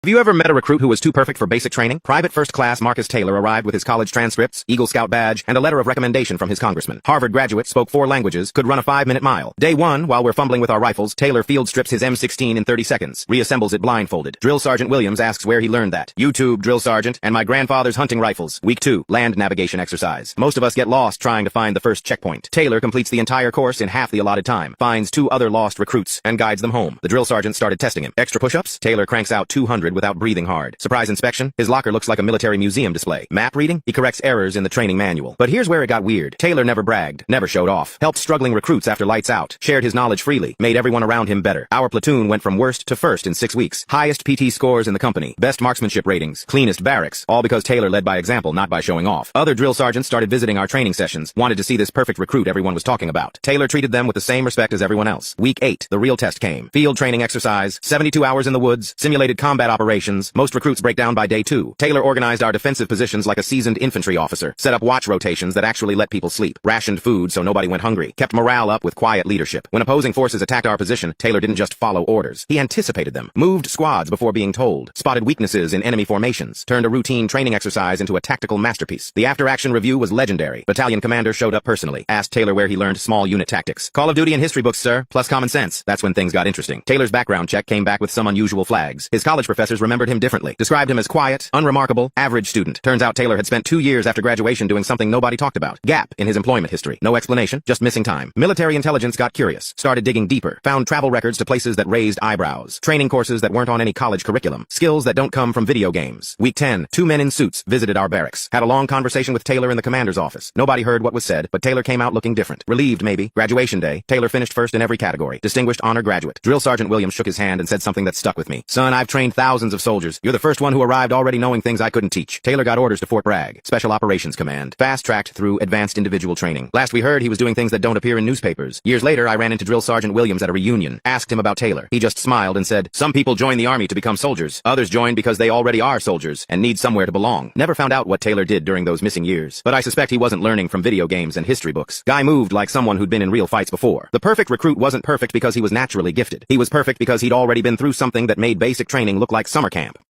Have you ever met a recruit who was too perfect for basic training? Private First Class Marcus Taylor arrived with his college transcripts, Eagle Scout badge, and a letter of recommendation from his congressman. Harvard graduate, spoke 4 languages, could run a 5-minute mile. Day 1, while we're fumbling with our rifles, Taylor field strips his M16 in 30 seconds, reassembles it blindfolded. Drill Sergeant Williams asks where he learned that. YouTube, Drill Sergeant, and my grandfather's hunting rifles. Week 2, land navigation exercise. Most of us get lost trying to find the first checkpoint. Taylor completes the entire course in half the allotted time, finds 2 other lost recruits, and guides them home. The drill sergeant started testing him. Extra push-ups? Taylor cranks out 200 without breathing hard. Surprise inspection? His locker looks like a military museum display. Map reading? He corrects errors in the training manual. But here's where it got weird. Taylor never bragged, never showed off, helped struggling recruits after lights out, shared his knowledge freely, made everyone around him better. Our platoon went from worst to first in 6 weeks. Highest PT scores in the company, best marksmanship ratings, cleanest barracks, all because Taylor led by example, not by showing off. Other drill sergeants started visiting our training sessions, wanted to see this perfect recruit everyone was talking about. Taylor treated them with the same respect as everyone else. Week 8, the real test came. Field training exercise, 72 hours in the woods, simulated combat operations. Most recruits break down by day 2. Taylor organized our defensive positions like a seasoned infantry officer, set up watch rotations that actually let people sleep, rationed food so nobody went hungry, kept morale up with quiet leadership. When opposing forces attacked our position, Taylor didn't just follow orders. He anticipated them, moved squads before being told, spotted weaknesses in enemy formations, turned a routine training exercise into a tactical masterpiece. The after-action review was legendary. Battalion commander showed up personally, asked Taylor where he learned small unit tactics. Call of Duty and history books, sir, plus common sense. That's when things got interesting. Taylor's background check came back with some unusual flags. His college professors remembered him differently, described him as quiet, unremarkable, average student. Turns out Taylor had spent 2 years after graduation doing something nobody talked about. Gap in his employment history. No explanation, just missing time. Military intelligence got curious, started digging deeper, found travel records to places that raised eyebrows, training courses that weren't on any college curriculum, skills that don't come from video games. Week 10, 2 men in suits visited our barracks. Had a long conversation with Taylor in the commander's office. Nobody heard what was said, but Taylor came out looking different. Relieved, maybe. Graduation day, Taylor finished first in every category. Distinguished honor graduate. Drill Sergeant Williams shook his hand and said something that stuck with me. Son, I've trained thousands of soldiers. You're the first one who arrived already knowing things I couldn't teach. Taylor got orders to Fort Bragg, Special Operations Command, fast-tracked through advanced individual training. Last we heard, he was doing things that don't appear in newspapers. Years later, I ran into Drill Sergeant Williams at a reunion, asked him about Taylor. He just smiled and said, some people join the army to become soldiers. Others join because they already are soldiers and need somewhere to belong. Never found out what Taylor did during those missing years, but I suspect he wasn't learning from video games and history books. Guy moved like someone who'd been in real fights before. The perfect recruit wasn't perfect because he was naturally gifted. He was perfect because he'd already been through something that made basic training look like summer camp.